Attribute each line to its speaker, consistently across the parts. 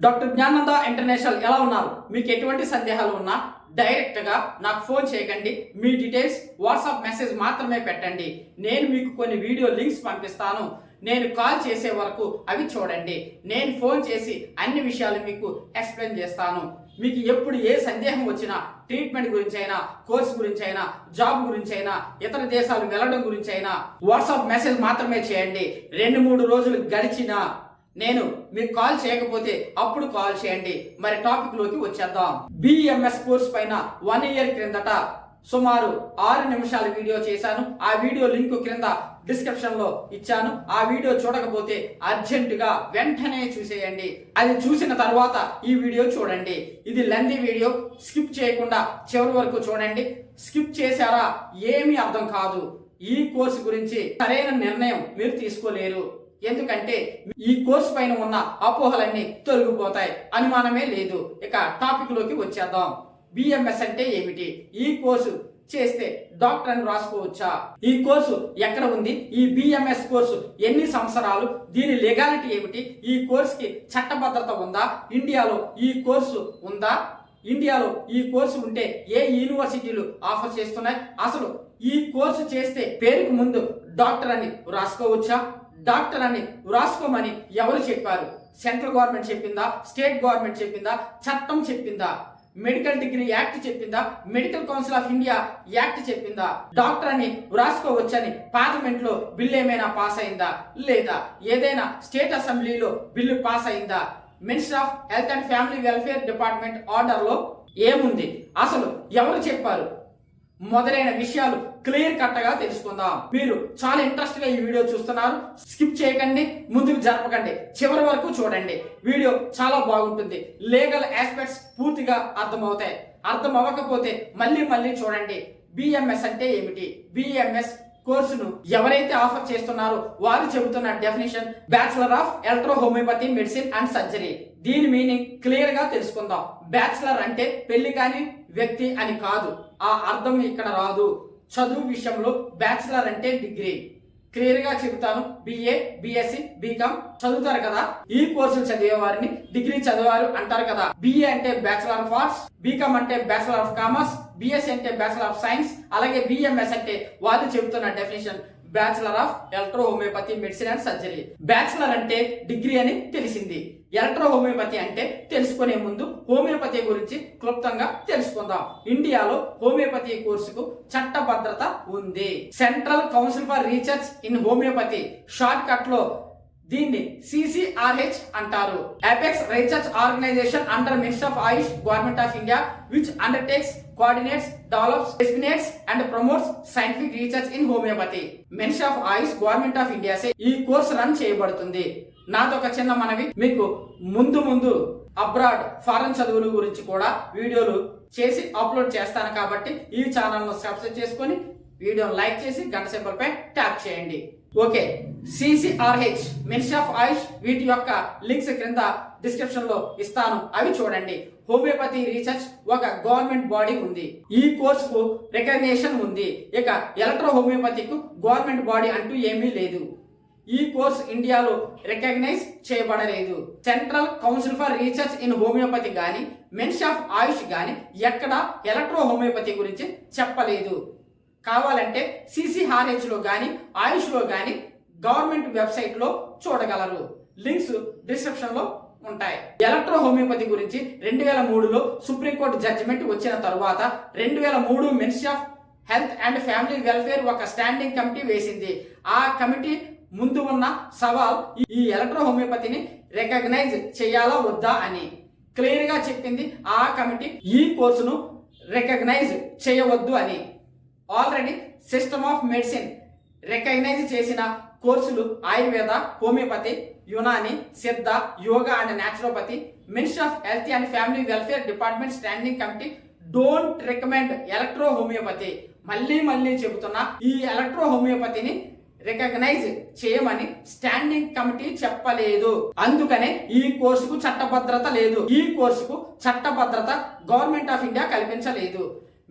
Speaker 1: Doctor Jnananda international ఎలా ఉన్నారు? మీకు ఎటువంటి సందేహాలు ఉన్నా డైరెక్ట్గా నాకు ఫోన్ చేయకండి. మీ డీటెయిల్స్ వాట్సాప్ మెసేజ్ మాత్రమే పెట్టండి. నేను మీకు కొన్ని వీడియో లింక్స్ పంపిస్తాను. నేను కాల్ చేసే వరకు అవి చూడండి. నేను ఫోన్ చేసి అన్ని విషయాలు మీకు ఎక్స్ప్లెయిన్ చేస్తాను. మీకు ఎప్పుడు ఏ సందేహం వచ్చినా, ట్రీట్మెంట్ గురించి అయినా, కోర్స్ గురించి అయినా, జాబ్ గురించి అయినా, ఇతర దేశాలు వెళ్ళడం గురించి అయినా వాట్సాప్ మెసేజ్ మాత్రమే చేయండి. 2-3 రోజులు గడిచినా నేను మీకు కాల్ చేయకపోతే అప్పుడు కాల్ చేయండి. మరి టాపిక్ లోకి వచ్చేద్దాం. బిఎంఎస్ కోర్స్ పైన 1 ఇయర్ క్రిందట సుమారు 6 నిమిషాల వీడియో చేశాను. ఆ వీడియో లింక్ క్రింద డిస్క్రిప్షన్ లో ఇచ్చాను. ఆ వీడియో చూడకపోతే అర్జెంటుగా వెంటనే చూసేయండి. అది చూసిన తర్వాత ఈ వీడియో చూడండి. ఇది లెంతీ వీడియో, స్కిప్ చేయకుండా చివరి వరకు చూడండి. స్కిప్ చేశారా ఏమీ అర్థం కాదు. ఈ కోర్సు గురించి సరైన నిర్ణయం మీరు తీసుకోలేరు. ఎందుకంటే ఈ కోర్సు పైన ఉన్న అపోహలన్నీ తొలగిపోతాయి, అనుమానమే లేదు. ఇక టాపిక్ లోకి వచ్చేద్దాం. బిఎంఎస్ అంటే ఏమిటి? ఈ కోర్సు చేస్తే డాక్టర్ అని రాసుకోవచ్చా? ఈ కోర్సు ఎక్కడ ఉంది? ఈ బిఎంఎస్ కోర్సు ఎన్ని సంవత్సరాలు? దీని లీగాలిటీ ఏమిటి? ఈ కోర్సుకి చట్టబద్ధత ఉందా? ఇండియాలో ఈ కోర్సు ఉందా? ఇండియాలో ఈ కోర్సు ఉంటే ఏ యూనివర్సిటీలు ఆఫర్ చేస్తున్నాయి? అసలు ఈ కోర్సు చేస్తే పేరుకు ముందు డాక్టర్ అని రాసుకోవచ్చా? డాక్టర్ అని రాసుకోమని ఎవరు చెప్పారు? సెంట్రల్ గవర్నమెంట్ చెప్పిందా? స్టేట్ గవర్నమెంట్ చెప్పిందా? చట్టం చెప్పిందా? మెడికల్ డిగ్రీ యాక్ట్ చెప్పిందా? Medical council of India act చెప్పిందా? డాక్టర్ అని రాసుకోవచ్చని పార్లమెంట్ లో బిల్ ఏమైనా పాస్ అయిందా? లేదా ఏదైనా స్టేట్ అసెంబ్లీలో బిల్లు పాస్ అయిందా? Minister of health and family welfare department order లో ఏముంది? అసలు ఎవరు చెప్పారు? మొదలైన విషయాలు క్లియర్ కట్ గా తెలుసుకుందాం. మీరు చాలా ఇంట్రెస్ట్ గా ఈ వీడియో చూస్తున్నారు. స్కిప్ చేయకండి, ముందుకు జరపకండి, చివరి వరకు చూడండి. వీడియో చాలా బాగుంటుంది. లీగల్ ఆస్పెక్ట్స్ పూర్తిగా అర్థమవుతాయి. అర్థం అవ్వకపోతే మళ్ళీ చూడండి. బిఎంఎస్ అంటే ఏమిటి? బిఎంఎస్ కోర్సును ఎవరైతే ఆఫర్ చేస్తున్నారో వారు చెబుతున్న definition bachelor of electro homeopathy medicine and surgery. దీని మీనింగ్ క్లియర్ గా తెలుసుకుందాం. బ్యాచిలర్ అంటే పెళ్లి కాని వ్యక్తి అని కాదు. ఆ అర్థం ఇక్కడ రాదు. చదువు విషయంలో బ్యాచిలర్ అంటే డిగ్రీ. క్లియర్ గా చెబుతాను. బిఏ, బిఎస్సి, బీకామ్ చదువుతారు కదా. ఈ కోర్సులు చదివే వారిని డిగ్రీ చదివారు అంటారు కదా. బిఏ అంటే బ్యాచిలర్ ఆఫ్ ఆర్ట్స్, బీకామ్ అంటే బ్యాచిలర్ ఆఫ్ కామర్స్, బిఎస్సి అంటే బ్యాచిలర్ ఆఫ్ సైన్స్. అలాగే బిఎంఎస్ అంటే వాళ్ళు చెబుతున్న definition bachelor of electro homeopathy medicine and surgery. Bachelor అంటే డిగ్రీ అని తెలిసింది. ఎలక్ట్రో హోమియోపతి అంటే తెలుసుకునే ముందు హోమియోపతి గురించి క్లుప్తంగా తెలుసుకుందాం. ఇండియాలో హోమియోపతి కోర్సుకు చట్టబద్ధత ఉంది. Central council for research in homeopathy, short cut లో దీన్ని CCRH అంటారు. Apex research organisation under minister of Ayush, government of India, which undertakes, coordinates, develops, disseminates and promotes scientific research in homeopathy. Minister of Ayush, government of India say ఈ course run చేయబడుతుంది. నాదొక చిన్న మనవి, మీకు ముందు అబ్రాడ్ ఫారెన్ చదువుల గురించి కూడా వీడియోలు చేసి అప్లోడ్ చేస్తాను. కాబట్టి ఈ ఛానల్ ను సబ్స్క్రైబ్ చేసుకొని వీడియోను లైక్ చేసి గంట సింబల్ పై ట్యాప్ చేయండి. ఓకే, CCRH మినిస్టర్ ఆఫ్ ఆయుష్, వీటి యొక్క లింక్స్ క్రింద డిస్క్రిప్షన్ లో ఇస్తాను, అవి చూడండి. హోమియోపతి రీసెర్చ్ ఒక గవర్నమెంట్ బాడీ ఉంది. ఈ కోర్సుకు రికగ్నిషన్ ఉంది. ఇక ఎలక్ట్రో హోమియోపతికు గవర్నమెంట్ బాడీ అంటూ ఏమీ లేదు. ఈ కోర్స్ ఇండియాలో రికగ్నైజ్ చేయబడలేదు. Central council for research in homeopathy గాని, మినిస్టర్ ఆఫ్ ఆయుష్ గాని ఎక్కడ ఎలక్ట్రో హోమియోపతి గురించి చెప్పలేదు. కావాలంటే CCRH లో గాని, ఆయుష్ లో గాని గవర్నమెంట్ వెబ్సైట్ లో చూడగలరు. లింక్స్ డిస్క్రిప్షన్ లో ఉంటాయి. ఎలక్ట్రో హోమియోపతి గురించి 2003లో సుప్రీంకోర్టు జడ్జిమెంట్ వచ్చిన తరువాత 2003 ministry of health and family welfare ఒక స్టాండింగ్ కమిటీ వేసింది. ఆ కమిటీ ముందు ఉన్న సవాల్ ఈ ఎలక్ట్రో హోమియోపతిని రికగ్నైజ్ చేయాలా వద్దా అని క్లియర్ గా చెప్పింది. ఆ కమిటీ ఈ కోర్సును రికగ్నైజ్ చేయవద్దు అని. Already system of medicine recognise చేసిన కోర్సులు Ayurveda, homeopathy, Unani, Siddha, yoga and naturopathy. Minister of health and family welfare department standing committee don't recommend electro homeopathy. మళ్ళీ చెబుతున్నా, ఈ ఎలక్ట్రో హోమియోపతిని రికగ్నైజ్ చేయమని స్టాండింగ్ కమిటీ చెప్పలేదు. అందుకనే ఈ కోర్సుకు చట్టభద్రత లేదు. ఈ కోర్సుకు చట్టభద్రత గవర్నమెంట్ ఆఫ్ ఇండియా కల్పించలేదు.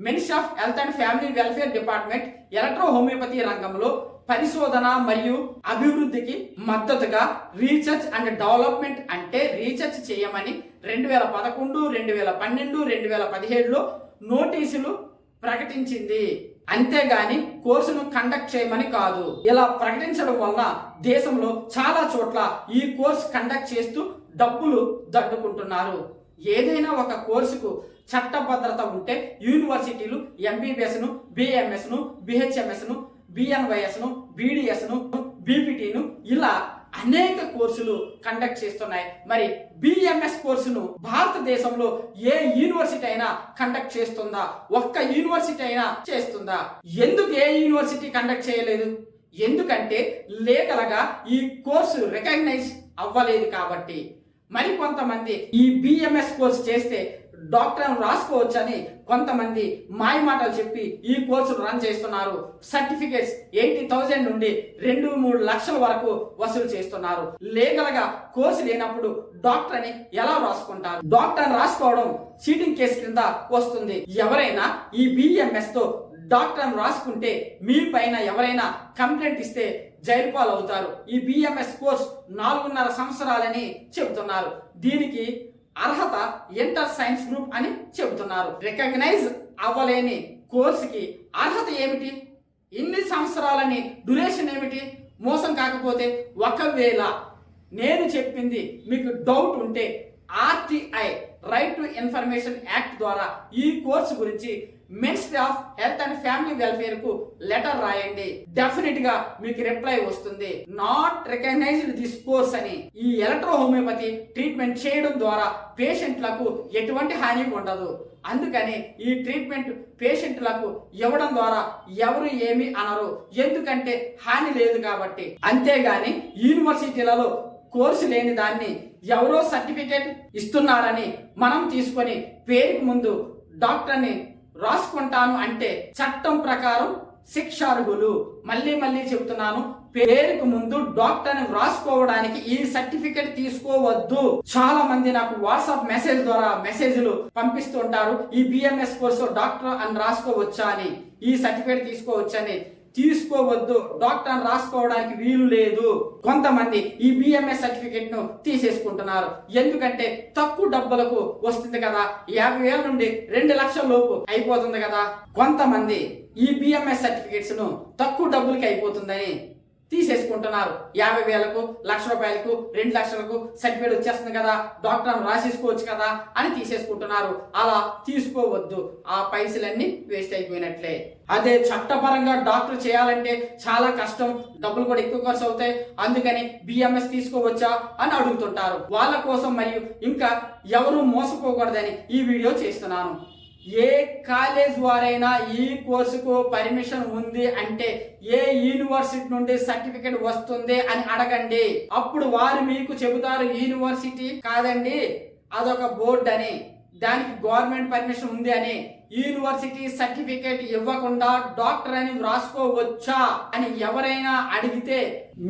Speaker 1: Minister of health and family welfare department electro homeopathy రంగంలో పరిశోధన మరియు అభివృద్ధికి మద్దతుగా రీసెర్చ్ అండ్ డెవలప్మెంట్ అంటే రీసెర్చ్ చేయమని 2011, 2012, 2017లో నోటీసులు ప్రకటించింది. అంతేగాని కోర్సును కండక్ట్ చేయమని కాదు. ఇలా ప్రకటించడం వల్ల దేశంలో చాలా చోట్ల ఈ కోర్సు కండక్ట్ చేస్తూ డబ్బులు దడ్డుకుంటున్నారు. ఏదైనా ఒక కోర్సుకు చట్టభద్రత ఉంటే యూనివర్సిటీలు ఎంబీబీఎస్ను, బిఎంఎస్ను, బిహెచ్ఎంఎస్ను, బిఎన్వైఎస్ను, బీడిఎస్ను, బీపీటీను ఇలా అనేక కోర్సులు కండక్ట్ చేస్తున్నాయి. మరి బిఎంఎస్ కోర్సును భారతదేశంలో ఏ యూనివర్సిటీ అయినా కండక్ట్ చేస్తుందా? ఒక్క యూనివర్సిటీ అయినా చేస్తుందా? ఎందుకు ఏ యూనివర్సిటీ కండక్ట్ చేయలేదు? ఎందుకంటే లీగల్గా ఈ కోర్సు రికగ్నైజ్ అవ్వలేదు కాబట్టి. మరి కొంతమంది ఈ బిఎంఎస్ కోర్సు చేస్తే డాక్టర్ రాసుకోవచ్చని కొంతమంది మాయమాటలు చెప్పి ఈ కోర్సును రన్ చేస్తున్నారు. సర్టిఫికేట్స్ 80,000 నుండి 2-3 లక్షల వరకు వసూలు చేస్తున్నారు. లీగల్ గా కోర్సు లేనప్పుడు డాక్టర్ అని ఎలా రాసుకుంటారు? డాక్టర్ రాసుకోవడం చీటింగ్ కేసు కింద వస్తుంది. ఎవరైనా ఈ బిఎంఎస్ తో డాక్టర్ రాసుకుంటే మీ పైన ఎవరైనా కంప్లైంట్ ఇస్తే జైలు పాలు అవుతారు. ఈ బిఎంఎస్ కోర్స్ 4.5 సంవత్సరాలని చెబుతున్నారు. దీనికి అర్హత ఇంటర్ సైన్స్ గ్రూప్ అని చెబుతున్నారు. రికగ్నైజ్ అవ్వలేని కోర్సుకి అర్హత ఏమిటి? ఇన్ని సంవత్సరాలని డ్యూరేషన్ ఏమిటి? మోసం కాకపోతే ఒకవేళ నేను చెప్పింది మీకు డౌట్ ఉంటే RTI right to information act ద్వారా ఈ కోర్సు గురించి ministry of health and family welfare కు లెటర్ రాయండి. డెఫినెట్ గా మీకు రిప్లై వస్తుంది. నాట్ రికగ్నైజ్డ్ దిస్ కోర్స్ అని. ఈ ఎలక్ట్రో హోమియోపతి ట్రీట్మెంట్ చేయడం ద్వారా పేషెంట్లకు ఎటువంటి హాని ఉండదు. అందుకని ఈ ట్రీట్మెంట్ పేషెంట్లకు ఇవ్వడం ద్వారా ఎవరు ఏమి అనరు, ఎందుకంటే హాని లేదు కాబట్టి. అంతేగాని యూనివర్సిటీలలో కోర్సు లేని దాన్ని ఎవరో సర్టిఫికేట్ ఇస్తున్నారని మనం తీసుకొని పేరుకు ముందు డాక్టర్ని రాసుకుంటాను అంటే చట్టం ప్రకారం శిక్షార్హులు. మళ్ళీ చెబుతున్నాను, పేరుకు ముందు డాక్టర్ని రాసుకోవడానికి ఈ సర్టిఫికేట్ తీసుకోవద్దు. చాలా మంది నాకు వాట్సాప్ మెసేజ్ ద్వారా మెసేజ్లు పంపిస్తుంటారు. ఈ బిఎంఎస్ కోర్సు డాక్టర్ అని రాసుకోవచ్చా అని, ఈ సర్టిఫికేట్ తీసుకోవచ్చని. తీసుకోవద్దు. డాక్టర్ రాసుకోవడానికి వీలు లేదు. కొంతమంది ఈ బిఎంఎస్ సర్టిఫికేట్ ను తీసేసుకుంటున్నారు. ఎందుకంటే తక్కువ డబ్బులకు వస్తుంది కదా, 50,000 నుండి 2 లక్షల లోపు అయిపోతుంది కదా. కొంతమంది ఈ బిఎంఎస్ సర్టిఫికేట్స్ ను తక్కువ డబ్బులకి అయిపోతుందని తీసేసుకుంటున్నారు. 50,000కు, ₹1,00,000కు, 2 లక్షలకు సర్టిఫికేట్ వచ్చేస్తుంది కదా, డాక్టర్ రాసేసుకోవచ్చు కదా అని తీసేసుకుంటున్నారు. అలా తీసుకోవద్దు. ఆ పైసలన్నీ వేస్ట్ అయిపోయినట్లే. అదే చట్టపరంగా డాక్టర్ చేయాలంటే చాలా కష్టం, డబ్బులు కూడా ఎక్కువ ఖర్చు అవుతాయి. అందుకని బిఎంఎస్ తీసుకోవచ్చా అని అడుగుతుంటారు. వాళ్ళ కోసం మరియు ఇంకా ఎవరు మోసపోకూడదని ఈ వీడియో చేస్తున్నాను. ఏ కాలేజ్ వారైనా ఈ కోర్సుకు పర్మిషన్ ఉంది అంటే ఏ యూనివర్సిటీ నుండి సర్టిఫికేట్ వస్తుంది అని అడగండి. అప్పుడు వారు మీకు చెబుతారు యూనివర్సిటీ కాదండి, అదొక బోర్డు అని, దానికి గవర్నమెంట్ పర్మిషన్ ఉంది అని. యూనివర్సిటీ సర్టిఫికేట్ ఇవ్వకుండా డాక్టర్ అని రాసుకోవచ్చా అని ఎవరైనా అడిగితే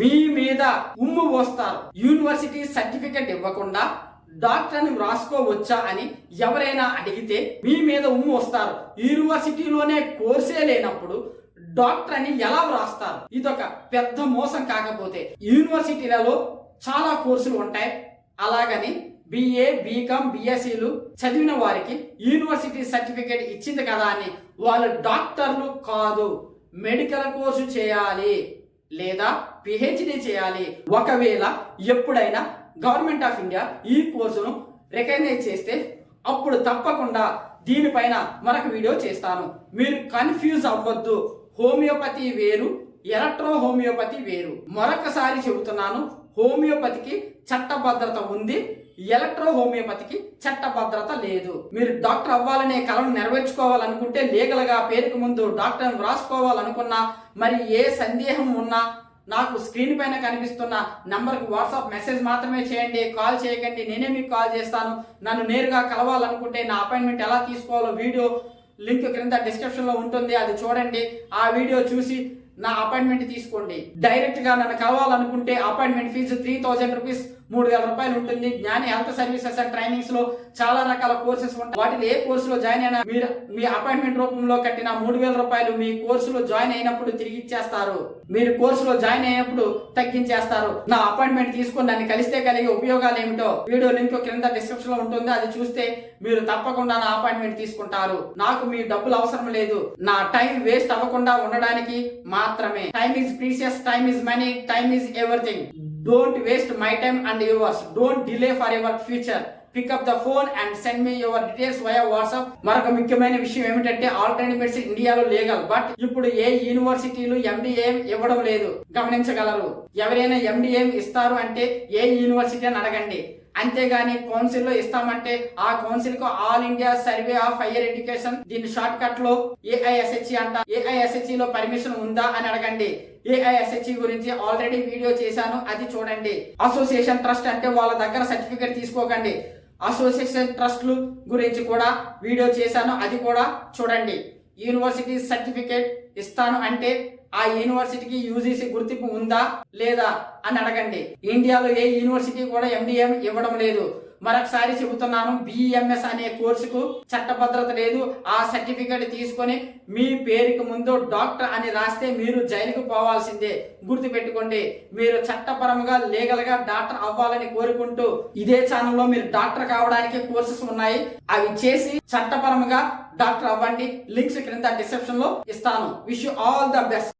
Speaker 1: మీ మీద ఉమ్ము పోస్తారు. యూనివర్సిటీ సర్టిఫికేట్ ఇవ్వకుండా డాక్టర్ అని రాసుకోవచ్చా అని ఎవరైనా అడిగితే మీ మీద ఉమ్ము వస్తారు. యూనివర్సిటీలోనే కోర్సే లేనప్పుడు డాక్టర్ అని ఎలా వ్రాస్తారు? ఇదొక పెద్ద మోసం. కాకపోతే యూనివర్సిటీలలో చాలా కోర్సులు ఉంటాయి. అలాగని బిఏ, బీకామ్, బిఎస్సీలు చదివిన వారికి యూనివర్సిటీ సర్టిఫికేట్ ఇచ్చింది కదా అని వాళ్ళు డాక్టర్లు కాదు. మెడికల్ కోర్సు చేయాలి లేదా పిహెచ్డి చేయాలి. ఒకవేళ ఎప్పుడైనా గవర్నమెంట్ ఆఫ్ ఇండియా ఈ కోర్సును రికగ్నైజ్ చేస్తే అప్పుడు తప్పకుండా దీనిపైన మరొక వీడియో చేస్తాను. మీరు కన్ఫ్యూజ్ అవ్వద్దు. హోమియోపతి వేరు, ఎలక్ట్రో హోమియోపతి వేరు. మరొకసారి చెబుతున్నాను, హోమియోపతికి చట్టభద్రత ఉంది, ఎలక్ట్రో హోమియోపతికి చట్టభద్రత లేదు. మీరు డాక్టర్ అవ్వాలనే కలను నెరవేర్చుకోవాలనుకుంటే లీగల్ గా పేరుకు ముందు డాక్టర్ రాసుకోవాలనుకున్నా, మరి ఏ సందేహం ఉన్నా నాకు స్క్రీన్ పైన కనిపిస్తున్న నంబర్కి వాట్సాప్ మెసేజ్ మాత్రమే చేయండి, కాల్ చేయకండి. నేనే మీకు కాల్ చేస్తాను. నన్ను నేరుగా కలవాలనుకుంటే నా అపాయింట్మెంట్ ఎలా తీసుకోవాలో వీడియో లింక్ క్రింద డిస్క్రిప్షన్ లో ఉంటుంది, అది చూడండి. ఆ వీడియో చూసి నా అపాయింట్మెంట్ తీసుకోండి. డైరెక్ట్ గా నన్ను కలవాలనుకుంటే అపాయింట్మెంట్ ఫీజు 3,000 రూపీస్ 3000 రూపాయలు ఉంటుంది. జ్ఞాని హెల్త్ సర్వీసెస్ అండ్ ట్రైనింగ్స్ లో చాలా రకాల కోర్సెస్ ఉంటాయి. వాటిలో ఏ కోర్సులో జాయిన్ అయినా మీరు మీ అపాయింట్మెంట్ రూపంలో కట్టిన 3000 రూపాయలు మీ కోర్సులో జాయిన్ అయినప్పుడు తిరిగి ఇచ్చేస్తారు. మీరు కోర్సులో జాయిన్ అయినప్పుడు తగ్గించేస్తారు. నా అపాయింట్మెంట్ తీసుకొని నన్ను కలిస్తే కలిగే ఉపయోగాలు ఏమిటో వీడియో లింక్ క్రింద డిస్క్రిప్షన్ లో ఉంటుంది. అది చూస్తే మీరు తప్పకుండా నా అపాయింట్మెంట్ తీసుకుంటారు. నాకు మీ డబ్బులు అవసరం లేదు, నా టైం వేస్ట్ అవ్వకుండా ఉండడానికి మాత్రమే. Time is precious, time is money, time is everything. Don't waste my time and yours. Don't delay for your future. Pick up the phone and send me your details via WhatsApp. మరొక ముఖ్యమైన విషయం ఏమిటంటే alternative medicine ఇండియాలో legal, but ఇప్పుడు ఏ యూనివర్సిటీలు MDA ఇవ్వడం లేదు, గమనించగలరు. ఎవరైనా ఎండిఏ ఇస్తారు అంటే ఏ యూనివర్సిటీ అని అడగండి. అంతేగాని కౌన్సిల్ లో ఇస్తామంటే ఆ కౌన్సిల్ కు all India survey of higher education, దీని షార్ట్ కట్ లో AISHE అంట. AISHE లో పర్మిషన్ ఉందా అని అడగండి. AISHE గురించి ఆల్రెడీ వీడియో చేశాను, అది చూడండి. అసోసియేషన్ ట్రస్ట్ అంటే వాళ్ళ దగ్గర సర్టిఫికేట్ తీసుకోకండి. అసోసియేషన్ ట్రస్ట్లు గురించి కూడా వీడియో చేశాను, అది కూడా చూడండి. యూనివర్సిటీ సర్టిఫికేట్ ఇస్తాను అంటే ఆ యూనివర్సిటీకి UGC గుర్తింపు ఉందా లేదా అని అడగండి. ఇండియాలో ఏ యూనివర్సిటీ కూడా MDM ఇవ్వడం లేదు. మరొకసారి చెబుతున్నాను, BMS అనే కోర్సుకు చట్టభద్రత లేదు. ఆ సర్టిఫికేట్ తీసుకొని మీ పేరుకి ముందు డాక్టర్ అని రాస్తే మీరు జైలుకు పోవాల్సిందే. గుర్తు పెట్టుకోండి. మీరు చట్టపరంగా లీగల్ గా డాక్టర్ అవ్వాలని కోరుకుంటూ ఇదే ఛానల్లో మీరు డాక్టర్ కావడానికి కోర్సెస్ ఉన్నాయి, అవి చేసి చట్టపరంగా డాక్టర్ అవ్వండి. లింక్స్ క్రింద డిస్క్రిప్షన్ లో ఇస్తాను. Wish you all the best.